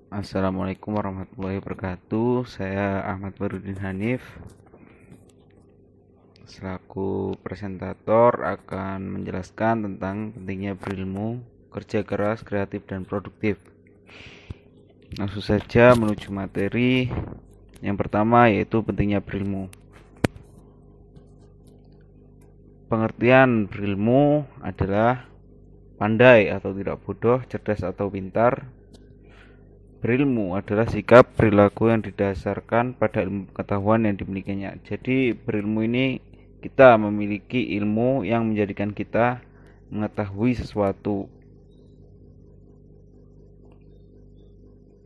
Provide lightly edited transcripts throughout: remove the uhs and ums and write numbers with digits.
Assalamualaikum warahmatullahi wabarakatuh. Saya Ahmad Farudin Hanif, selaku presentator akan menjelaskan tentang pentingnya berilmu, kerja keras, kreatif, dan produktif. Langsung saja menuju materi. Yang pertama yaitu pentingnya berilmu. Pengertian berilmu adalah pandai atau tidak bodoh, cerdas atau pintar. Berilmu adalah sikap perilaku yang didasarkan pada ilmu pengetahuan yang dimilikinya. Jadi berilmu ini kita memiliki ilmu yang menjadikan kita mengetahui sesuatu.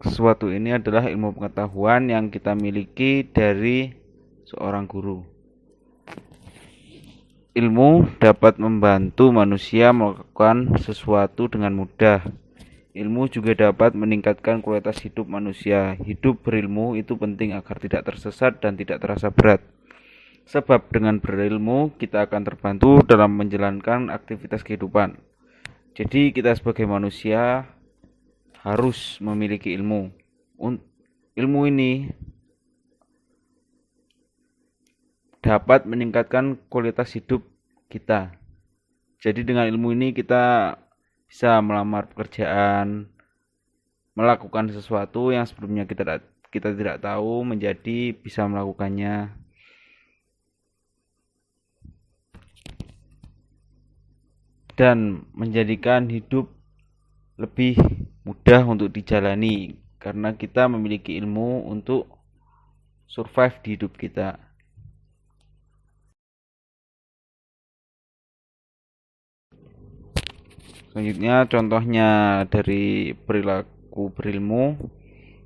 Sesuatu ini adalah ilmu pengetahuan yang kita miliki dari seorang guru. Ilmu dapat membantu manusia melakukan sesuatu dengan mudah. Ilmu juga dapat meningkatkan kualitas hidup manusia. Hidup berilmu itu penting agar tidak tersesat dan tidak terasa berat. Sebab dengan berilmu kita akan terbantu dalam menjalankan aktivitas kehidupan. Jadi kita sebagai manusia harus memiliki ilmu. Ilmu ini dapat meningkatkan kualitas hidup kita. Jadi dengan ilmu ini kita bisa melamar pekerjaan, melakukan sesuatu yang sebelumnya kita tidak tahu, menjadi bisa melakukannya. Dan menjadikan hidup lebih mudah untuk dijalani karena kita memiliki ilmu untuk survive di hidup kita. Selanjutnya contohnya dari perilaku berilmu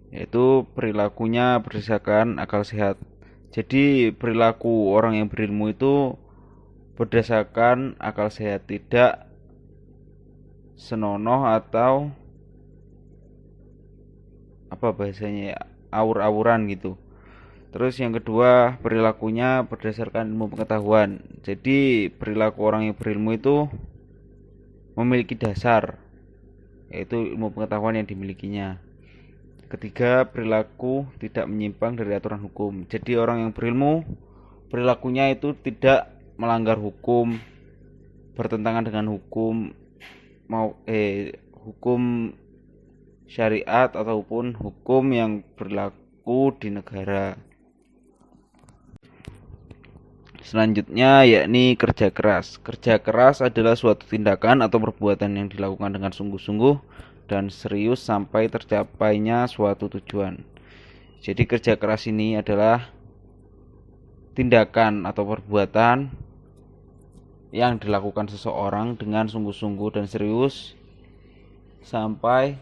yaitu perilakunya berdasarkan akal sehat. Jadi perilaku orang yang berilmu itu berdasarkan akal sehat, tidak senonoh atau apa bahasanya ya, awur-awuran gitu. Terus yang kedua, perilakunya berdasarkan ilmu pengetahuan. Jadi perilaku orang yang berilmu itu memiliki dasar, yaitu ilmu pengetahuan yang dimilikinya. Ketiga, perilaku tidak menyimpang dari aturan hukum. Jadi orang yang berilmu, perilakunya itu tidak melanggar hukum, bertentangan dengan hukum syariat ataupun hukum yang berlaku di negara. Selanjutnya yakni kerja keras. Kerja keras adalah suatu tindakan atau perbuatan yang dilakukan dengan sungguh-sungguh dan serius sampai tercapainya suatu tujuan. Jadi kerja keras ini adalah tindakan atau perbuatan yang dilakukan seseorang dengan sungguh-sungguh dan serius sampai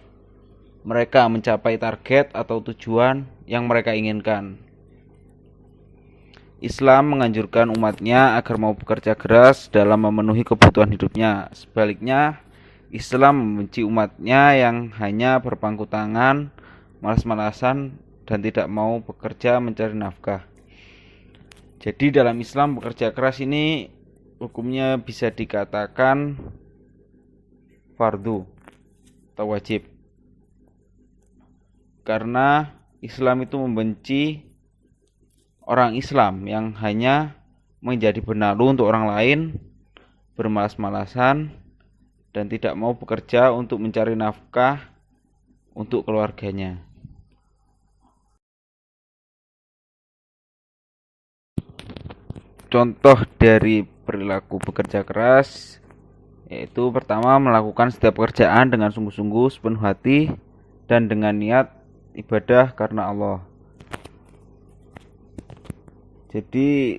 mereka mencapai target atau tujuan yang mereka inginkan. Islam menganjurkan umatnya agar mau bekerja keras dalam memenuhi kebutuhan hidupnya. Sebaliknya, Islam membenci umatnya yang hanya berpangku tangan, malas-malasan, dan tidak mau bekerja mencari nafkah. Jadi dalam Islam bekerja keras ini hukumnya bisa dikatakan fardu atau wajib. Karena Islam itu membenci orang Islam yang hanya menjadi benalu untuk orang lain, bermalas-malasan, dan tidak mau bekerja untuk mencari nafkah untuk keluarganya. Contoh dari perilaku bekerja keras yaitu pertama, melakukan setiap pekerjaan dengan sungguh-sungguh, sepenuh hati, dan dengan niat ibadah karena Allah. Jadi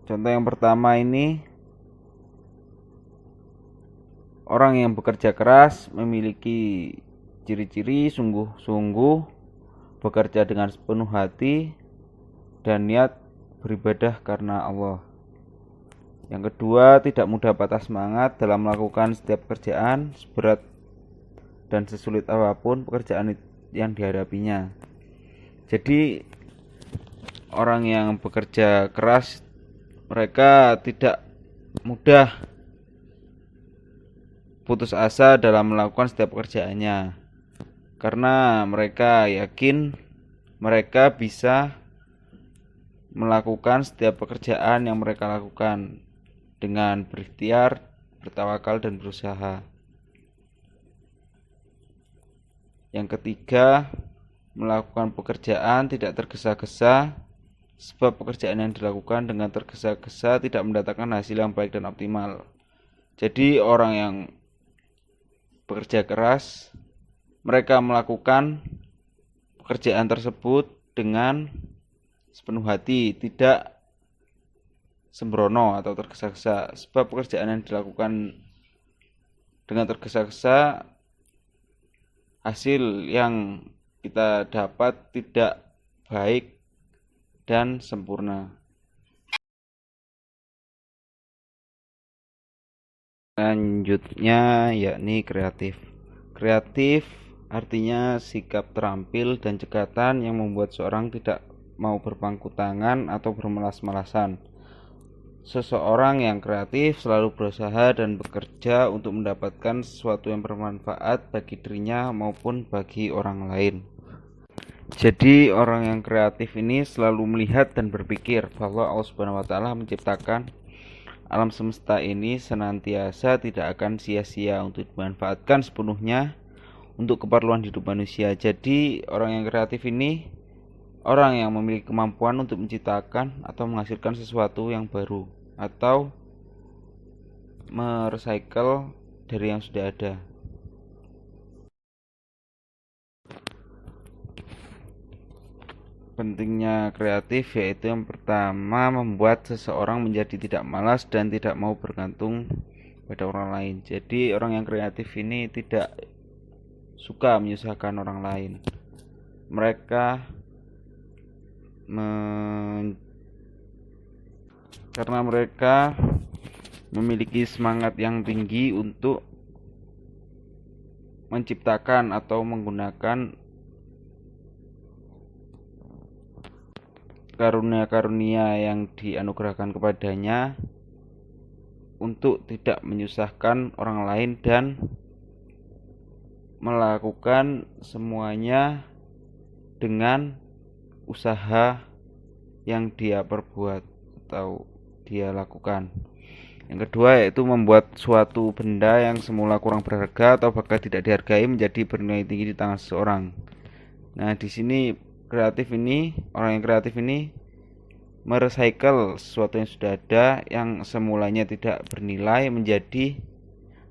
contoh yang pertama ini, orang yang bekerja keras memiliki ciri-ciri sungguh-sungguh, bekerja dengan sepenuh hati, dan niat beribadah karena Allah. Yang kedua, tidak mudah patah semangat dalam melakukan setiap pekerjaan, seberat dan sesulit apapun pekerjaan yang dihadapinya. Jadi orang yang bekerja keras, mereka tidak mudah putus asa dalam melakukan setiap pekerjaannya. karena mereka yakin mereka bisa melakukan setiap pekerjaan yang mereka lakukan dengan berikhtiar, bertawakal, dan berusaha. Yang ketiga, melakukan pekerjaan tidak tergesa-gesa, sebab pekerjaan yang dilakukan dengan tergesa-gesa tidak mendatangkan hasil yang baik dan optimal. Jadi orang yang bekerja keras, mereka melakukan pekerjaan tersebut dengan sepenuh hati, tidak sembrono atau tergesa-gesa. Sebab pekerjaan yang dilakukan dengan tergesa-gesa, hasil yang kita dapat tidak baik dan sempurna. Selanjutnya yakni kreatif. Kreatif artinya sikap terampil dan cekatan yang membuat seorang tidak mau berpangku tangan atau bermalas-malasan. Seseorang yang kreatif selalu berusaha dan bekerja untuk mendapatkan sesuatu yang bermanfaat bagi dirinya maupun bagi orang lain. Jadi orang yang kreatif ini selalu melihat dan berpikir bahwa Allah Subhanahu wa taala menciptakan alam semesta ini senantiasa tidak akan sia-sia untuk dimanfaatkan sepenuhnya untuk keperluan hidup manusia. Jadi orang yang kreatif ini orang yang memiliki kemampuan untuk menciptakan atau menghasilkan sesuatu yang baru atau merecycle dari yang sudah ada. Pentingnya kreatif yaitu yang pertama, membuat seseorang menjadi tidak malas dan tidak mau bergantung pada orang lain. Jadi orang yang kreatif ini tidak suka menyusahkan orang lain. Mereka karena mereka memiliki semangat yang tinggi untuk menciptakan atau menggunakan karunia-karunia yang dianugerahkan kepadanya untuk tidak menyusahkan orang lain dan melakukan semuanya dengan usaha yang dia perbuat atau dia lakukan. Yang kedua yaitu membuat suatu benda yang semula kurang berharga atau bahkan tidak dihargai menjadi bernilai tinggi di tangan seseorang. Nah, di sini orang yang kreatif ini merecycle sesuatu yang sudah ada yang semulanya tidak bernilai menjadi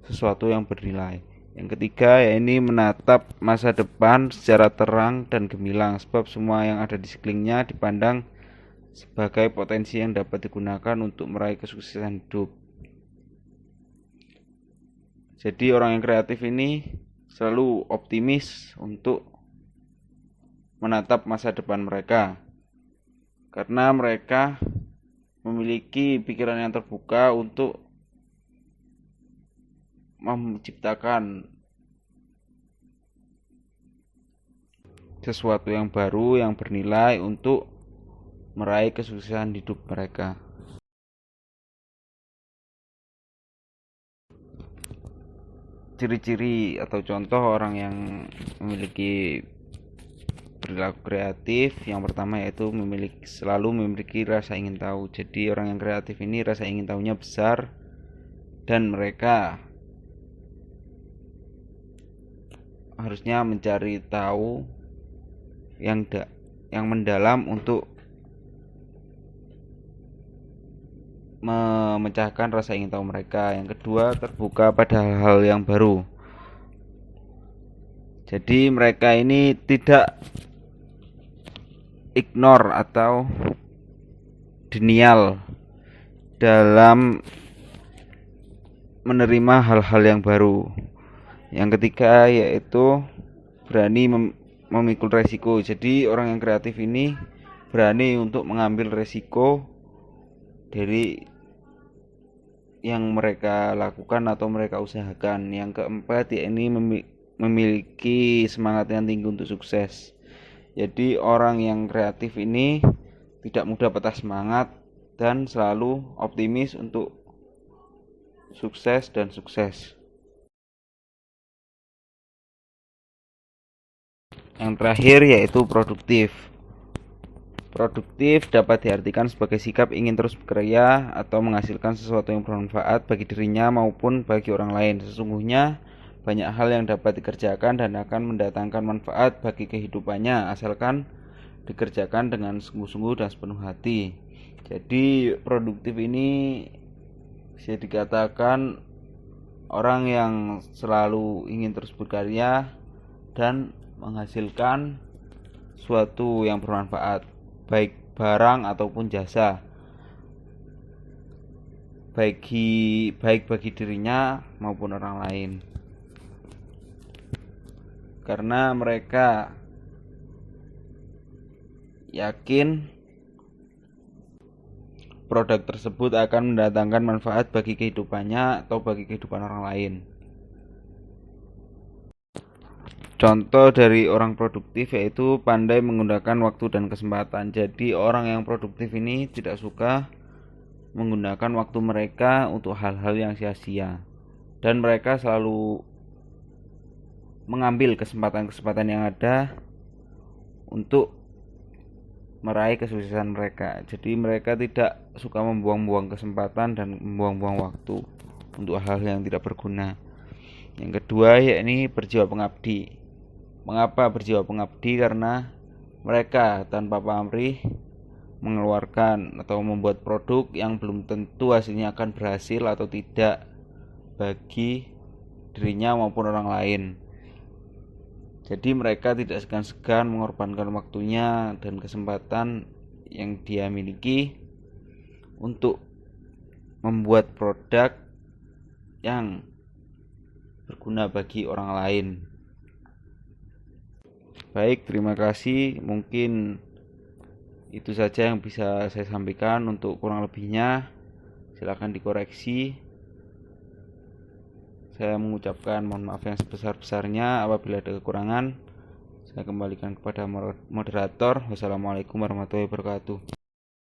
sesuatu yang bernilai. Yang ketiga yakni menatap masa depan secara terang dan gemilang, sebab semua yang ada di sekelilingnya dipandang sebagai potensi yang dapat digunakan untuk meraih kesuksesan hidup. Jadi orang yang kreatif ini selalu optimis untuk menatap masa depan mereka, karena mereka memiliki pikiran yang terbuka untuk menciptakan sesuatu yang baru yang bernilai untuk meraih kesuksesan hidup mereka. Ciri-ciri atau contoh orang yang memiliki perilaku kreatif, yang pertama yaitu selalu memiliki rasa ingin tahu. Jadi orang yang kreatif ini rasa ingin tahunya besar dan mereka harusnya mencari tahu yang mendalam untuk memecahkan rasa ingin tahu mereka. Yang kedua, terbuka pada hal-hal yang baru. Jadi mereka ini tidak ignore atau denial dalam menerima hal-hal yang baru. Yang ketiga yaitu berani memikul resiko. Jadi orang yang kreatif ini berani untuk mengambil resiko dari yang mereka lakukan atau mereka usahakan. Yang keempat yakni memiliki semangat yang tinggi untuk sukses. Jadi orang yang kreatif ini tidak mudah patah semangat dan selalu optimis untuk sukses dan sukses. Yang terakhir yaitu produktif. Produktif dapat diartikan sebagai sikap ingin terus bekerja atau menghasilkan sesuatu yang bermanfaat bagi dirinya maupun bagi orang lain. Sesungguhnya banyak hal yang dapat dikerjakan dan akan mendatangkan manfaat bagi kehidupannya asalkan dikerjakan dengan sungguh-sungguh dan sepenuh hati. Jadi produktif ini bisa dikatakan orang yang selalu ingin terus berkarya dan menghasilkan suatu yang bermanfaat, baik barang ataupun jasa, baik bagi dirinya maupun orang lain, karena mereka yakin produk tersebut akan mendatangkan manfaat bagi kehidupannya atau bagi kehidupan orang lain. Contoh dari orang produktif yaitu pandai menggunakan waktu dan kesempatan. Jadi orang yang produktif ini tidak suka menggunakan waktu mereka untuk hal-hal yang sia-sia, dan mereka selalu mengambil kesempatan-kesempatan yang ada untuk meraih kesuksesan mereka. Jadi mereka tidak suka membuang-buang kesempatan dan membuang-buang waktu untuk hal yang tidak berguna. Yang kedua yakni berjiwa pengabdi. Mengapa berjiwa pengabdi? Karena mereka tanpa pamrih mengeluarkan atau membuat produk yang belum tentu hasilnya akan berhasil atau tidak bagi dirinya maupun orang lain. Jadi mereka tidak segan-segan mengorbankan waktunya dan kesempatan yang dia miliki untuk membuat produk yang berguna bagi orang lain. Baik, terima kasih. Mungkin itu saja yang bisa saya sampaikan. Untuk kurang lebihnya silakan dikoreksi. Saya mengucapkan mohon maaf yang sebesar-besarnya apabila ada kekurangan. Saya kembalikan kepada moderator. Wassalamualaikum warahmatullahi wabarakatuh.